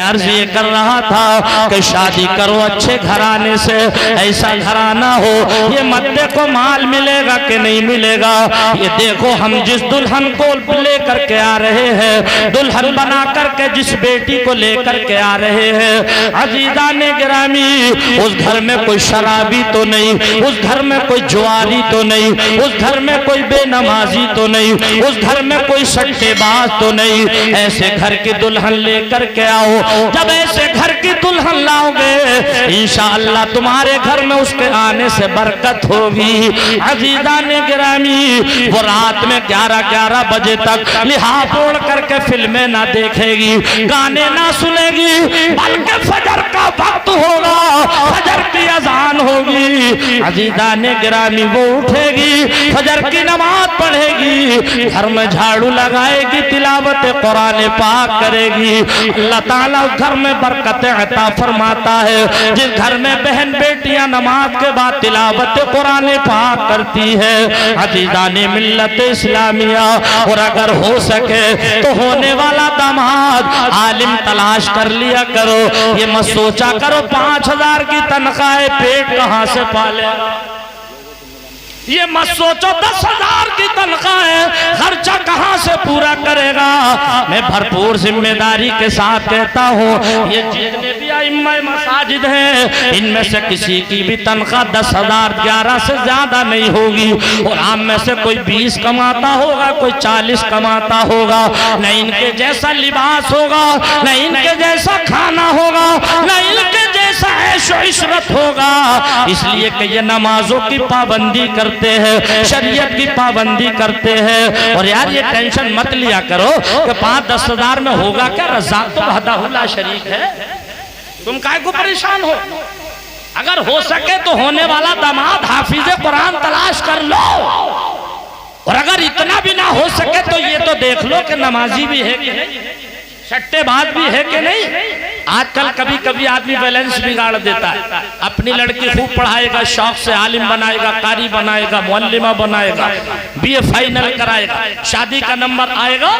अर्ज ये कर रहा था कि शादी करो अच्छे घराने से, ऐसा घराना हो ये मत देखो माल मिलेगा कि नहीं मिलेगा, ये देखो हम जिस दुल्हन को लेकर के आ रहे हैं, दुल्हन बना करके जिस बेटी को लेकर के आ रहे हैं, अजीज़ाने गिरामी, उस घर में कोई शराबी तो नहीं, उस घर में कोई जुआरी तो नहीं, उस घर में कोई बेनमाजी तो नहीं, उस घर में कोई सट्टेबाज तो नहीं। ऐसे घर की दुल्हन लेकर के आओ। जब ऐसे घर की दुल्हन लाओगे इंशाअल्लाह तुम्हारे घर में उसके आने से बरकत होगी। अजीज़ाने गिरामी, वो रात में 11-11 बजे तक लिहाफ ओढ़ करके फिल्में ना देखेगी, गाने ना सुनेगी, बल्कि फजर का वक्त होगा, फजर की अजान होगी। अजीज़ाने गिरामी, वो उठेगी, फजर की नमाज पढ़ेगी, घर में झाड़ू लगाएगी, तिलावत कुरान पाक करेगी। अल्लाह ताला उस घर में बरकतें अता फरमाता है। जिस घर में बहन बेटियां नमाज के बाद तिलावत कुरान पाक करती है, अजीज़ाने मिल्लत इस्लामिया, और अगर हो सके तो होने वाला दामाद आलिम तलाश कर लिया करो। ये मत सोचा करो 5000 की तनख्वाह है, पेट कहाँ से पालेगा। ये मत सोचो 10,000 की तनख्वाह है, खर्चा कहाँ से पूरा करेगा। मैं भरपूर जिम्मेदारी के साथ कहता हूँ, ये जितने भी इमाम मसाजिद हैं इनमें से किसी की भी तनख्वाह 10,000 11 से ज्यादा नहीं होगी। और आम में से कोई 20 कमाता होगा, कोई 40 कमाता होगा। न इनके जैसा लिबास होगा, न इनके जैसा खाना होगा, न इनके जैसा ऐशो इशरत होगा। इसलिए कि ये नमाजों की पाबंदी करते हैं, शरीयत की पाबंदी करते हैं। और यार ये टेंशन मत लिया करो कि 5-10 हजार में होगा क्या, रज़ाक तो वहदाहुल्ला शरीक है, तुम काहे को परेशान हो। अगर हो सके तो होने वाला दामाद हाफिज कुरान तलाश कर लो। और अगर इतना भी ना हो सके तो ये तो देख लो कि नमाजी भी है कि नहीं, सट्टेबाज भी है कि नहीं। आजकल कभी कभी आदमी बैलेंस बिगाड़ देता है, अपनी लड़की खूब पढ़ाएगा, शौक से आलिम बनाएगा, कारी बनाएगा, मुअल्लिमा बनाएगा, BA फाइनल कराएगा, शादी का नंबर आएगा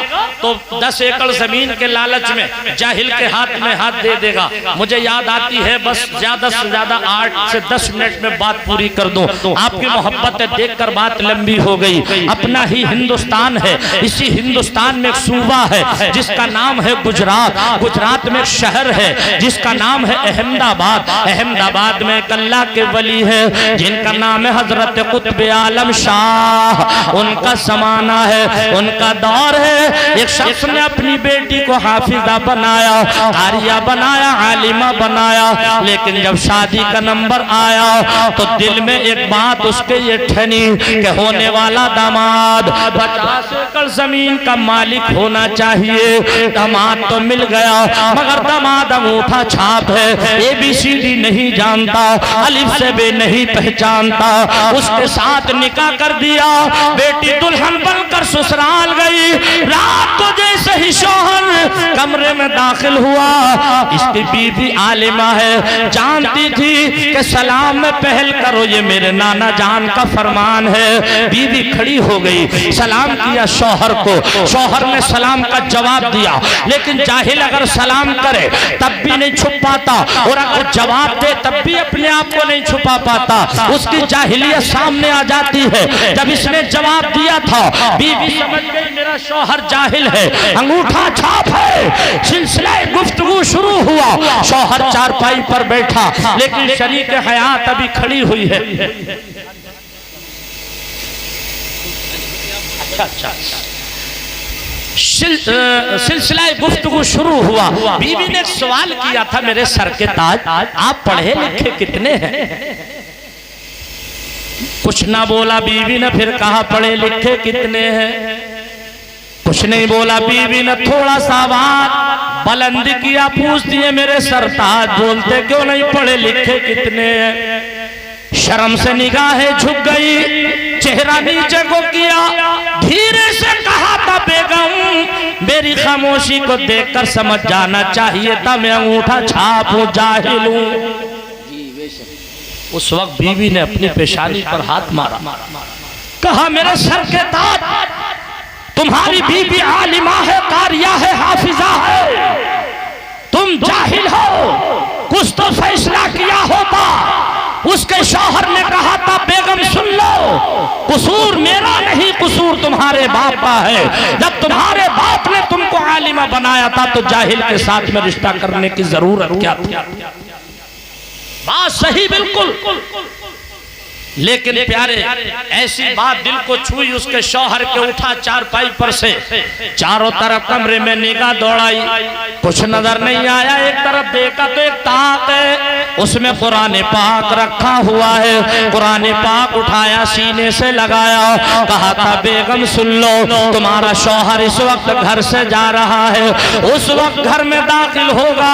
तो 10 एकड़ जमीन के लालच में जाहिल के हाथ में हाथ दे देगा। मुझे याद आती है, बस ज्यादा से ज्यादा 8 से 10 मिनट में बात पूरी कर दूं, आपकी मोहब्बत देखकर बात लंबी हो गई। अपना ही हिंदुस्तान है, इसी हिंदुस्तान में एक सूबा है जिसका नाम है गुजरात। गुजरात में एक शहर है जिसका नाम है अहमदाबाद। अहमदाबाद में एक अल्लाह के वली है जिनका नाम है हजरत कुतुब आलम शाह। उनका जमाना है, उनका दौर है। एक शख्स ने अपनी बेटी को हाफिजा बनाया, कारिया बनाया, आलिमा बनाया, लेकिन जब शादी का नंबर आया तो दिल में एक बात उसके ये ठनी कि होने वाला दामाद 50 एकड़ जमीन का मालिक होना चाहिए। दामाद तो मिल गया मगर दामाद अंगूठा छाप है, ABCD नहीं जानता, अलिफ से बे नहीं पहचानता। उसके साथ निकाह कर दिया, बेटी दुल्हन बनकर ससुराल गई। रात को जैसे ही शौहर कमरे में दाखिल हुआ, इसकी बीवी आलिमा है, जानती थी कि सलाम में पहल करो, ये मेरे नाना जान का फरमान है। बीवी खड़ी हो गई, सलाम किया शौहर को, शौहर ने सलाम का जवाब दिया। लेकिन जाहिल अगर सलाम करे तब भी नहीं छुप पाता, और अगर जवाब दे तब भी अपने आप को नहीं छुपा पाता, उसकी जाहिलियत सामने आ जाती है। जब इसने जवाब दिया था, बीवी समझ गई मेरा शौहर जाहिल है, अंगूठा छाप है। सिलसिला गुफ्तगू शुरू हुआ। शौहर चारपाई पर बैठा, लेकिन शरीक हयात अभी खड़ी हुई है। अच्छा, सिलसिला गुफ्तगू शुरू हुआ। बीवी ने एक सवाल किया था, मेरे सर के ताज आप पढ़े लिखे कितने हैं? कुछ ना बोला बीवी ने, फिर कहा पढ़े लिखे कितने हैं? कुछ नहीं बोला बीवी ने, थोड़ा सा आवाज बुलंद किया, पूछ दिए मेरे सरताज बोलते क्यों नहीं, पढ़े लिखे कितने हैं? शर्म से निगाहें झुक गई, चेहरा नीचे को किया, धीरे से कहा था बेगम मेरी खामोशी को देखकर समझ जाना चाहिए था मैं अंगूठा छाप हूं, जाहिल हूं। उस वक्त बीवी ने अपनी पेशानी पर हाथ मारा, कहा मेरे सर के ताज तुम्हारी बीवी आलिमा है, कारिया है, हाफिजा है, तुम जाहिल हो, कुछ तो फैसला किया होता। उसके शौहर ने कहा था बेगम सुन लो, कसूर मेरा नहीं, कसूर तुम्हारे बाप का है। जब तुम्हारे बाप ने तुमको आलिमा बनाया था तो जाहिल के साथ में रिश्ता करने की जरूरत क्या थी? बात सही बिल्कुल। लेकिन प्यारे ऐसी बात दिल को छुई। उसके शौहर के उठा चारपाई पर से, चारों तरफ कमरे में निगाह दौड़ाई, कुछ नजर नहीं आया। एक तरफ देखा तो एक ताक है, उसमें कुरान पाक रखा हुआ है। कुरान पाक उठाया, सीने से लगाया, कहा था बेगम सुन लो, तुम्हारा शौहर इस वक्त घर से जा रहा है, उस वक्त घर में दाखिल होगा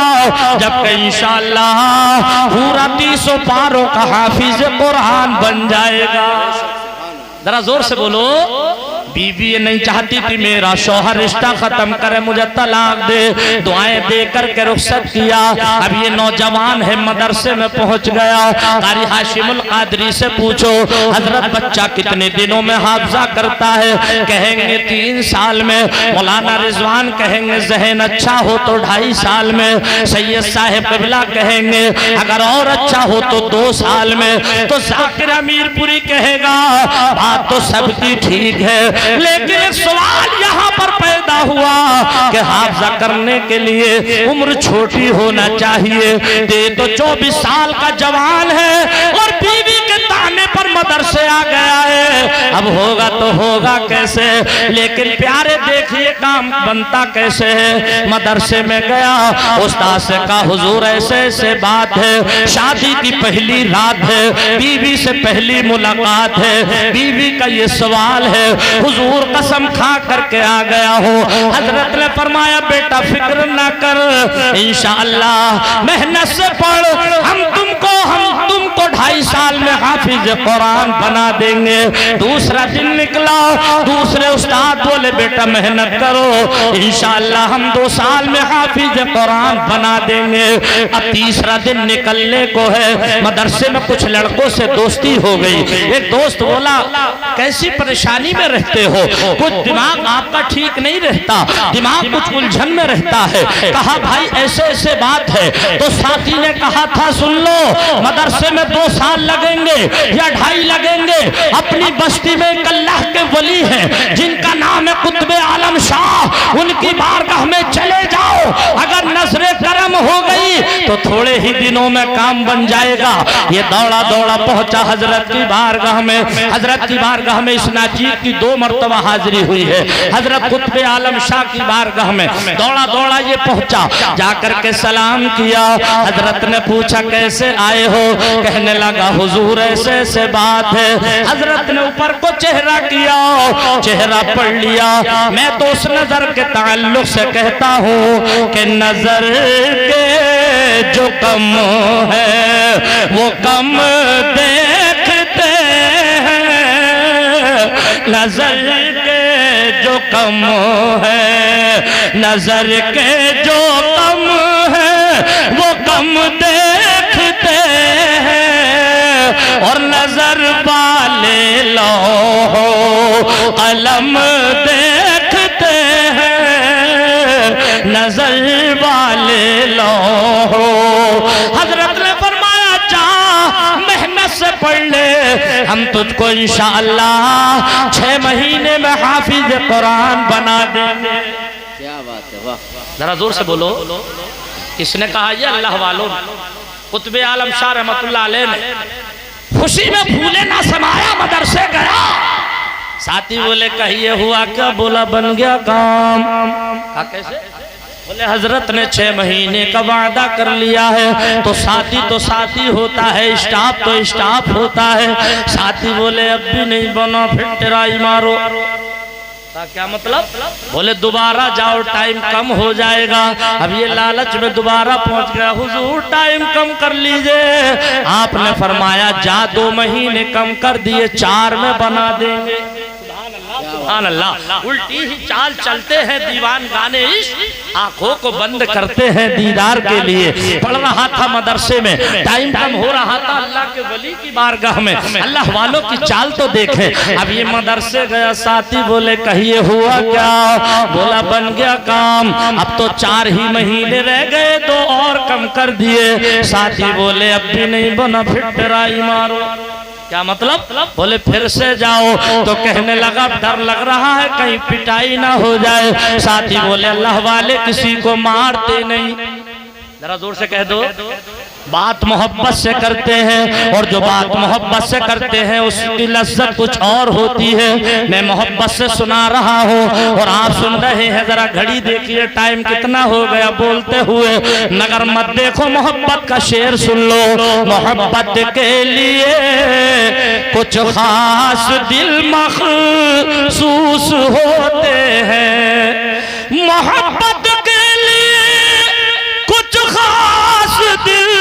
जबकि इंशाअल्लाह पूरा 300 पारों का हाफिज कुरान बन जाएगा। जरा जोर से बोलो। बीवी ये नहीं चाहती थी मेरा शौहर रिश्ता खत्म करे, मुझे तलाक दे। दुआएं दे करके रुखसत किया। अब ये नौजवान है, मदरसे में पहुंच गया। कारी हाशिमुल कादरी से पूछो हजरत बच्चा कितने दिनों में हाफजा करता है? कहेंगे 3 साल में। मौलाना रिजवान कहेंगे जहन अच्छा हो तो 2.5 साल में। सैयद साहिब कबिला कहेंगे अगर और अच्छा हो तो 2 साल में। तो जाकिर अमीरपुरी कहेगा बात तो सबकी ठीक है, लेकिन एक सवाल यहाँ पर पैदा हुआ कि हाफजा करने के लिए उम्र छोटी होना चाहिए। दे तो 24 साल का जवान है और बीवी के ताने पर मदरसे आ गया है। अब होगा तो होगा कैसे? लेकिन प्यारे देखिए काम बनता कैसे है। मदरसे में गया, उस्ताद से कहा हुजूर ऐसे ऐसे बात है, शादी की पहली रात है, बीवी से पहली मुलाकात है, बीवी का ये सवाल है, हुजूर कसम खा करके आ गया हो। हजरत ने फरमाया बेटा फिक्र ना कर, इंशाअल्लाह मेहनत से पढ़, हम तुमको 2.5 साल में हाफिज कुरान बना देंगे। दूसरा दिन निकला, दूसरे उस्ताद बोले बेटा मेहनत करो, इंशाअल्लाह हम 2 साल में हाफिज कुरान बना देंगे। अब तीसरा दिन निकलने को है, मदरसे में कुछ लड़कों से दोस्ती हो गई। एक दोस्त बोला कैसी परेशानी में रहते हो, कुछ दिमाग आपका ठीक नहीं रहता, दिमाग कुछ उलझन में रहता है। कहा भाई ऐसे ऐसे बात है। तो साथी ने कहा था सुन लो, मदरसे में 2 साल लगेंगे या 2.5 लगेंगे। अपनी बस्ती में एक अल्लाह के वली हैं जिनका नाम है कुतुबे आलम शाह, उनकी बारगाह में चले जाओ, अगर नजरे करम हो गई तो थोड़े ही दिनों में काम बन जाएगा। ये दौड़ा दौड़ा पहुंचा हजरत की बारगाह में। हजरत की बारगाह में इस नाजीब की 2 मरतबा हाजिरी हुई है। हजरत कुतुबे आलम शाह की बारगाह में दौड़ा दौड़ा ये पहुंचा, जाकर के सलाम किया। हजरत ने पूछा कैसे आए हो? कहने लगा हुजूर ऐसे ऐसे बात है। हजरत ने ऊपर को चेहरा किया, चेहरा पढ़ लिया। मैं तो उस नजर के ताल्लुक से कहता हूँ कि नजर के जो कम है वो कम देखते हैं, नजर के जो कम है, नजर के जो कम है वो कम देखते हैं, और नजर वाले लौहो कलम देखते हैं, नजर वाले लौहो। हजरत ने फरमाया जा मेहनत से पढ़ ले, हम तुझको इंशाअल्लाह 6 महीने में हाफिज कुरान बना देंगे। क्या बात है, वाह। जरा जोर से बोलो। किसने कहा? ये अल्लाह वालों। कुतुबे आलम शाह रहमतुल्लाह अलैह ने खुशी में फूले ना समाया, मदरसे गया। साथी बोले कहिए हुआ क्या? बोला बन गया काम। कहा कैसे? बोले हजरत ने 6 महीने का वादा कर लिया है। तो साथी होता है, स्टाफ तो स्टाफ होता है। साथी बोले अब भी नहीं बना, फिर टेराई मारो। क्या मतलब? बोले दोबारा जाओ, टाइम कम हो जाएगा। अब ये लालच में दोबारा पहुंच गया, हुजूर टाइम कम कर लीजिए। आपने फरमाया जा 2 महीने कम कर दिए, 4 में बना देंगे। सुभान अल्लाह। उल्टी ही चाल चलते हैं दीवान गाने इश्क, आंखों को बंद करते हैं दीदार के लिए। पढ़ रहा था मदरसे में, टाइम कम हो रहा था, अल्लाह के वली की बारगाह में अल्लाह वालों की चाल तो देखे। अब ये मदरसे गया, साथी बोले कहिए हुआ क्या? बोला बन गया काम, अब तो 4 ही महीने रह गए, 2 और कम कर दिए। साथी बोले अब भी नहीं बना, फिर ट्राई मारो। क्या मतलब? बोले फिर से जाओ। तो कहने लगा डर लग रहा है कहीं पिटाई ना हो जाए। साथी बोले अल्लाह वाले किसी को मारते नहीं। जरा जोर से कह दो, बात मोहब्बत से करते हैं, और जो बात मोहब्बत से करते हैं उसकी लज्जत कुछ और होती है। मैं मोहब्बत से सुना रहा हूँ और आप सुन रहे हैं। जरा घड़ी देखिए टाइम कितना हो गया बोलते हुए, नगर मत देखो, मोहब्बत का शेर सुन लो। मोहब्बत के लिए कुछ खास दिल मखसूस होते हैं, मोहब्बत के लिए कुछ खास दिल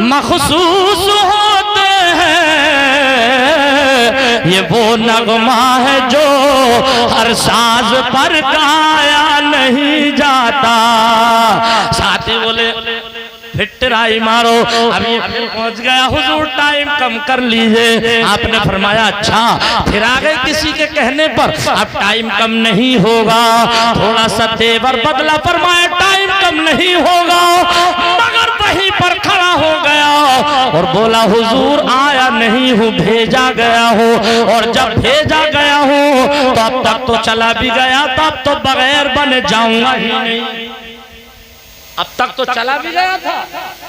मखसूस होते हैं। ये वो नगमा है जो हर साज पर गाया नहीं जाता। साथी बोले फिर ट्राई मारो। अभी फिर पहुंच गया हुजूर, टाइम कम कर लीजिए। आपने फरमाया अच्छा। फिर आ गए किसी के कहने पर, अब टाइम कम नहीं होगा, थोड़ा सा तेवर बदला, फरमाया टाइम कम नहीं होगा, मगर वहीं पर खड़ा हो गया और बोला हुजूर आया नहीं हूँ, भेजा गया हूँ, और जब भेजा गया हूँ तो अब तक तो चला भी गया, तब तो बगैर बने जाऊंगा ही नहीं। अब तक तो चला भी गया था,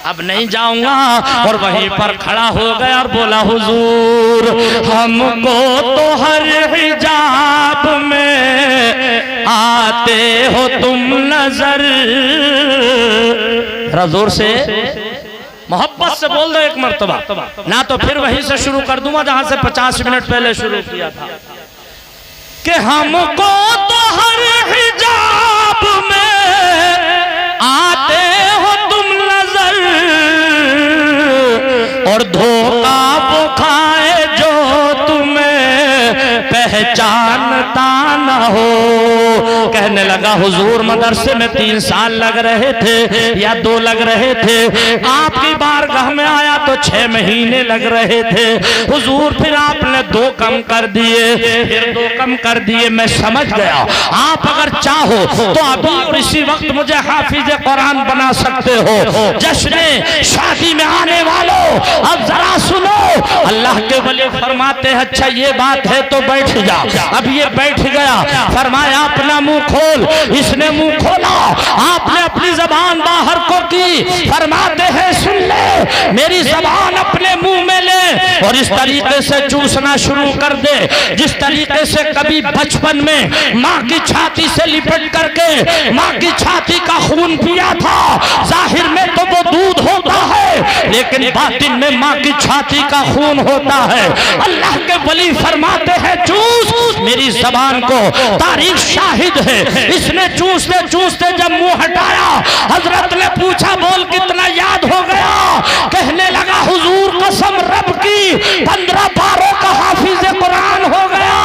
अब नहीं जाऊंगा। और वहीं पर खड़ा हो गया और बोला हुजूर हमको तो हर हिजाब में आते हो तुम नजर। जोर से मोहब्बत से बोल दो एक मर्तबा, ना तो फिर वहीं से शुरू कर दूंगा जहां से 50 मिनट पहले शुरू किया था कि हमको तो हर हिजाब में आते हो तुम नजर, और धोखा वो खाए जो तुम्हें पहचानता न हो। कहने लगा हुजूर मदरसे में 3 साल लग रहे थे या 2 लग रहे थे, आपकी बारगाह में आया तो 6 महीने लग रहे थे हुजूर, फिर आपने 2 कम कर दिए, फिर 2 कम कर दिए। मैं समझ गया आप अगर चाहो तो अभी और इसी वक्त मुझे हाफिज कुरान बना सकते हो। जश्न शादी में आने वालों अब जरा सुनो, अल्लाह के वली फरमाते हैं अच्छा ये बात है तो बैठ जा। अब ये बैठ गया, फरमाया अपना मुंह खोल, इसने मुंह खोला, आपने अपनी जबान बाहर को की, फरमाते हैं सुन ले, मेरी जबान अपने मुंह में ले और इस तरीके से चूसना शुरू कर दे जिस तरीके से कभी बचपन में माँ की छाती से लिपट करके माँ की छाती का खून पिया था। जाहिर में तो वो दूध होता है लेकिन बातिन में माँ की छाती का खून होता है। अल्लाह के वली फरमाते हैं चूस, मेरी जबान को तारीख शाहिद है, इसने चूसते चूसते जब मुंह हटाया हजरत ने पूछा बोल कितना याद हो गया? कहने लगा हुजूर कसम रब की 15 पारों का हाफिज कुरान हो गया।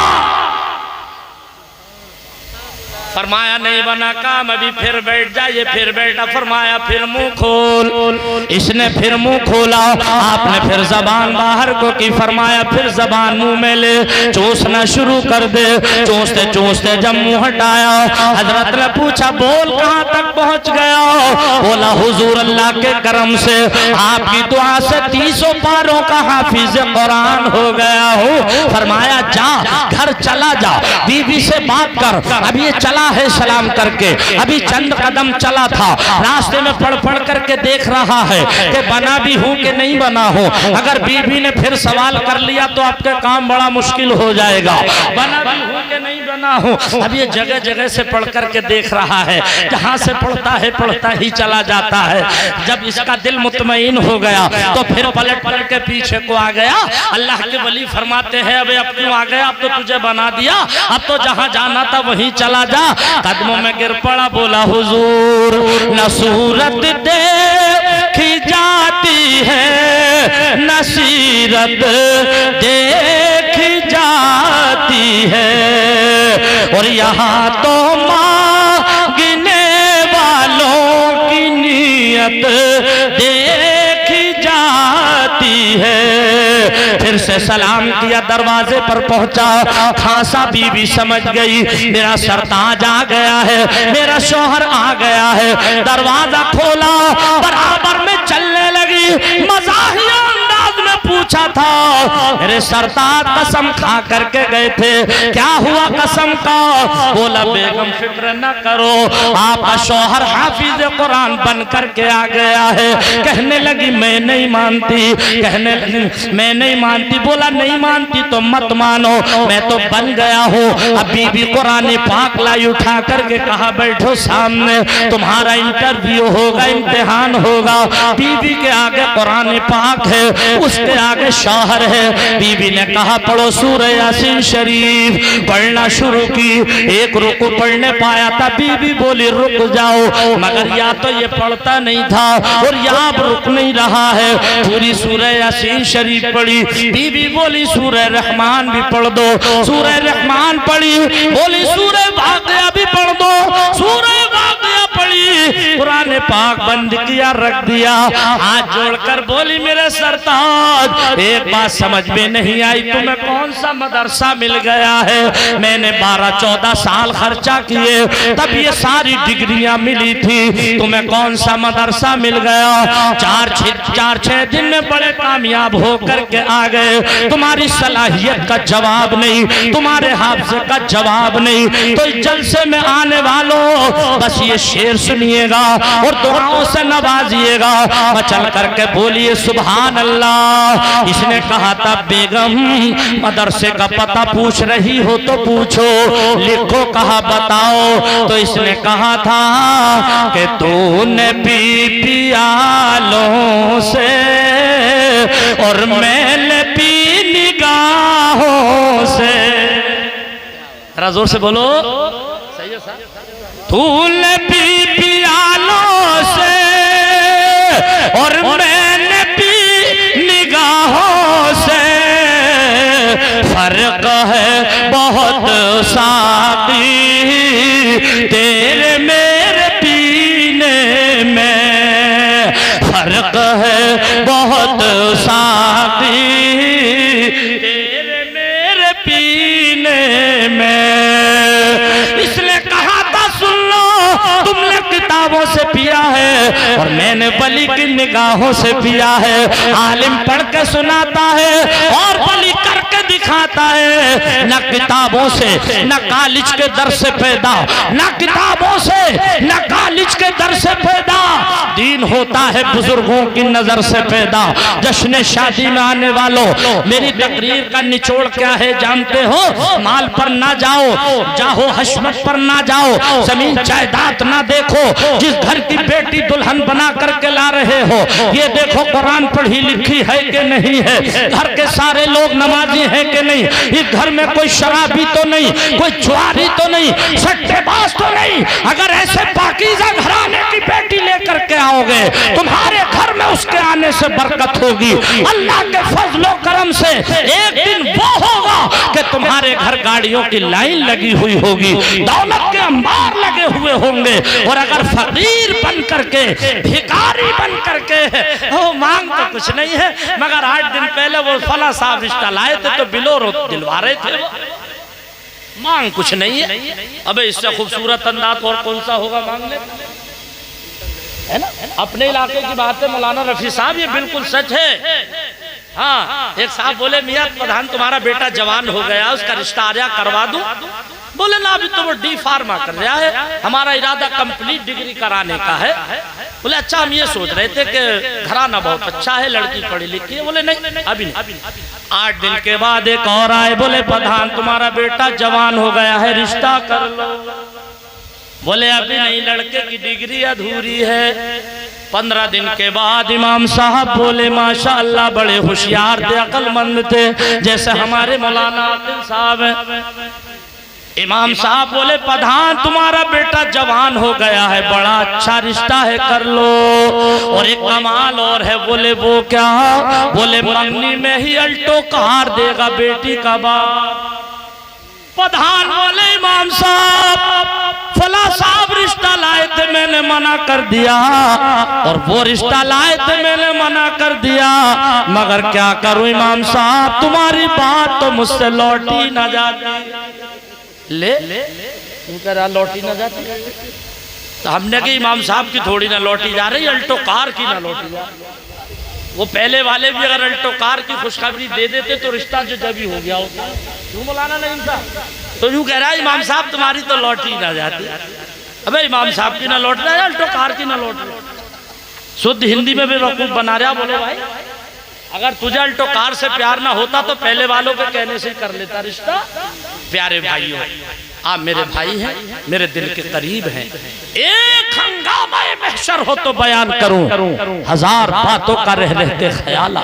फरमाया नहीं बना काम, अभी फिर बैठ जाइए, फिर बैठा, फरमाया फिर मुंह खोल, इसने फिर मुंह खोला, आपने फिर जबान बाहर को की, फरमाया फिर जबान मुंह में ले, चूसना शुरू कर दे। चूसते चूसते जब मुंह हटाया हजरत ने पूछा बोल कहां तक पहुंच गया? बोला हुजूर अल्लाह के करम से आपकी दुआ से 30 पारों का हाफिज कुरान हो गया हूँ। फरमाया जा घर चला जा, बीवी से बात कर, अब ये चला है सलाम करके, अभी चंद कदम चला था, रास्ते में पढ़ पढ़ करके देख रहा है कि बना भी हूं कि नहीं बना हूं। अगर बीबी ने फिर सवाल कर लिया तो आपके काम बड़ा मुश्किल हो जाएगा। बना भी हूं कि नहीं बना हूं, अब ये जगह जगह से पढ़ करके देख रहा है, जहां से पढ़ता है पढ़ता ही चला जाता है। जब इसका दिल मुतमईन हो गया तो फिर पलट पलट के पीछे को आ गया। अल्लाह के वली फरमाते हैं अब क्यों आ गया? अब तो तुझे बना दिया, अब तो जहां जाना था वहीं चला जा। कदमों में गिर पड़ा, बोला हुजूर न सूरत देखी जाती है न सीरत देखी जाती जाती है और यहाँ तो मांगने वालों की नीयत देखी जाती है। फिर से सलाम किया, दरवाजे पर पहुंचा। खासा बीवी समझ गई मेरा सरताज आ गया है, मेरा शौहर आ गया है। दरवाजा खोला, बराबर में चलने लगी, मज़ाहिया अंदाज में पूछा था, मेरे सरताज कसम खा करके गए थे, क्या हुआ कसम का? बोला बेगम फिक्र न करो, आपका शौहर हाफिज कुरान बन करके आ गया है। कहने लगी मैं नहीं मानती, कहने लगी मैं नहीं मानती। बोला नहीं मानती तो मत मानो, मैं तो बन गया हूँ। अब बीबी कुरान पाक लाई उठा करके कहा बैठो सामने, तुम्हारा इंटरव्यू होगा, इम्तिहान होगा। बीबी के आगे कुरान पाक है, उसके आगे शौहर है। बीबी ने कहा पढ़ो सूरह यासीन शरीफ। पढ़ना शुरू की, एक रुकू पढ़ने पाया था। बीबी बोली रुक जाओ, मगर या तो ये पढ़ता नहीं था और या रुक नहीं रहा है। पूरी सूरह यासीन शरीफ पढ़ी। बीबी बोली सूरह रहमान भी पढ़ दो। सूरह रहमान पढ़ी। बोली सूरह वाक़िया भी पढ़ दो। सूरह वाक़िया पढ़ी, कुरान पाक बंद किया, रख दिया। हाथ जोड़कर बोली मेरे सरताज एक बात समझ में नहीं आई, तुम्हें कौन सा मदरसा मिल गया है? मैंने 12-14 साल खर्चा किए, तब ये सारी डिग्रियां मिली थी, तुम्हें कौन सा मदरसा मिल गया? 4-6 दिन में बड़े कामयाब होकर के आ गए। तुम्हारी सलाहियत का जवाब नहीं, तुम्हारे हाफजे का जवाब नहीं। तो इस जलसे में आने वालों बस ये शेर सुनिएगा और दुआओं से नवाजिएगा। मचल करके बोलिए सुभान अल्लाह। इसने कहा था बेगम मदरसे का पता पूछ रही हो तो पूछो, लिखो कहा बताओ। तो इसने कहा था कि तूने पी पियालों से और मैंने पी निगाहों से। जरा जोर से बोलो, सही है साहब। तूने पी पियालों से और मैंने पी निगाहों से, फर्क है बहुत साकी तेरे मेरे पीने में, फर्क है बहुत साकी तेरे मेरे पीने में। इसने कहा था सुन लो, तुमने किताबों से पिया है और मैंने वली की निगाहों से पिया है। आलिम पढ़ के सुनाता है और वली करके दिखाता है। न किताबों से न कॉलेज के दर से पैदा, न किताबों से न कॉलेज के दर से पैदा, दीन होता है बुजुर्गों की नजर से पैदा। जश्न शादी में आने वालों, मेरी तकरीर का निचोड़ क्या है जानते हो? माल पर ना जाओ, जाहो हशमत पर ना जाओ, जमीन जायदाद ना देखो, जिस घर की बेटी दुल्हन बना करके ला रहे हो ये देखो कुरान पढ़ी लिखी है कि नहीं है, घर के सारे लोग नमाजी हैं कि नहीं, इस घर में कोई शराबी तो नहीं, कोई जुआरी तो नहीं, सट्टेबाज तो नहीं। अगर ऐसे पाकीज़ा घराने की बेटी लेकर के आओगे तुम्हारे घर में उसके आने से बरकत होगी। अल्लाह के फजलो करम से एक दिन वो होगा कि तुम्हारे घर गाड़ियों की लाइन लगी हुई होगी, दौलत के अंबार लगे हुए होंगे। और अगर फकीर बन करके, भिखारी बन करके, वो मांग तो कुछ नहीं है, मगर 8 दिन पहले वो फला साहब रिश्ता लाए थे तो बिलोरो दिलवा रहे थे, मांग कुछ नहीं है। अबे इससे खूबसूरत अंदाज और कौन सा होगा मांगने, है ना? अपने इलाके की बात है मौलाना रफी साहब, ये बिल्कुल सच है। हाँ, एक साहब बोले मियां प्रधान तुम्हारा बेटा जवान हो गया, उसका रिश्ता आ रहा, करवा दूं? बोले ना अभी तो वो डी फार्मा कर रहा है, हमारा इरादा कंप्लीट डिग्री कराने का है। बोले अच्छा हम ये सोच रहे थे कि घराना बहुत अच्छा है, लड़की पढ़ी लिखी है। बोले नहीं अभी नहीं। 8 दिन के बाद एक और आए, बोले प्रधान तुम्हारा बेटा जवान हो गया है, रिश्ता कर लो। बोले अभी नहीं, लड़के की डिग्री अधूरी है। 15 दिन के बाद इमाम साहब बोले माशाअल्लाह बड़े होशियार थे, अक्लमंद थे, जैसे हमारे मौलाना आदिल साहब हैं। इमाम साहब बोले प्रधान तुम्हारा बेटा जवान हो गया है, बड़ा अच्छा रिश्ता है, कर लो। और एक कमाल और है, बोले वो क्या? बोले मंगनी में ही अल्टो कार देगा बेटी का बाप। प्रधान बोले इमाम साहब फला साहब रिश्ता लाए थे, मैंने मना कर दिया, और वो रिश्ता लाए थे, मैंने मना कर दिया, मगर क्या करूं इमाम साहब, तुम्हारी बात तो मुझसे लौटी ना जाती। ले तू कह रहा लौटी ना जाती, तो हमने कहा इमाम साहब की थोड़ी ना लौटी जा रही, अल्टो कार की ना लौटी जा रही। वो पहले वाले भी अगर अल्टो कार की खुशखबरी दे देते तो रिश्ता जो जभी हो गया होता। क्यों मौलाना नहीं था? तो यूं कह रहा है इमाम साहब तुम्हारी तो लौटी ना जाती। अबे इमाम साहब की ना लौट रहा है, अल्टो कार की ना लौट रहा। शुद्ध हिंदी में बेवकूफ बना रहा। बोले भाई अगर तुझे अल्टो कार से प्यार ना होता तो पहले वालों के कहने से कर लेता रिश्ता। प्यारे भाइयों, आप मेरे भाई हैं, मेरे दिल के करीब हैं। एक हंगामा महशर हो तो बयान करूं, हजार बातों का रह रहते ख्याल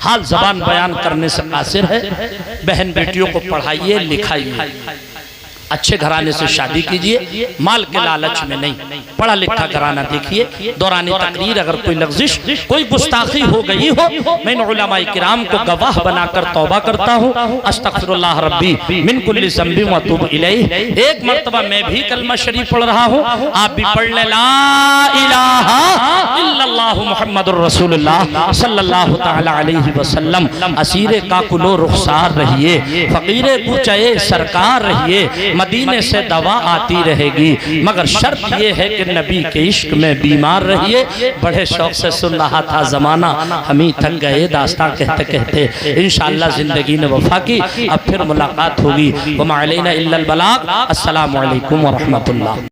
हाल जबान बयान करने से कासिर है। बहन बेटियों को पढ़ाइए लिखाइए, अच्छे घराने से शादी कीजिए, माल के लालच में नहीं, पढ़ा लिखा घराना देखिए। दौरान तकरीर अगर कोई लफ्जिश कोई गुस्ताखी हो गई हो, मैं उलमाए किराम को गवाह बनाकर तौबा करता हूँ। अस्तगफिरुल्लाह रब्बी मिन कुल्ली ज़ंबि व अतूबु इलैह। एक मर्तबा मैं भी कलमा शरीफ पढ़ रहा हूँ, आप भी पढ़ लें ला इलाहा इल्लल्लाहु मुहम्मदुर रसूलुल्लाह सल्लल्लाहु तआला अलैहि वसल्लम। असीरे काकुलो रुखसार रहिए, फकीरे पूछे सरकार रहिए, मदीने से दवा आती रहेगी, मगर शर्त यह है कि नबी के इश्क में बीमार रहिए। बड़े शौक से सुन रहा था जमाना, हम ही थक गए दास्तां कहते कहते। इंशाअल्लाह जिंदगी ने वफा की, अब फिर मुलाकात होगी। वमा अलैना इल्लल बलाग। अस्सलामु अलैकुम व रहमतुल्लाह।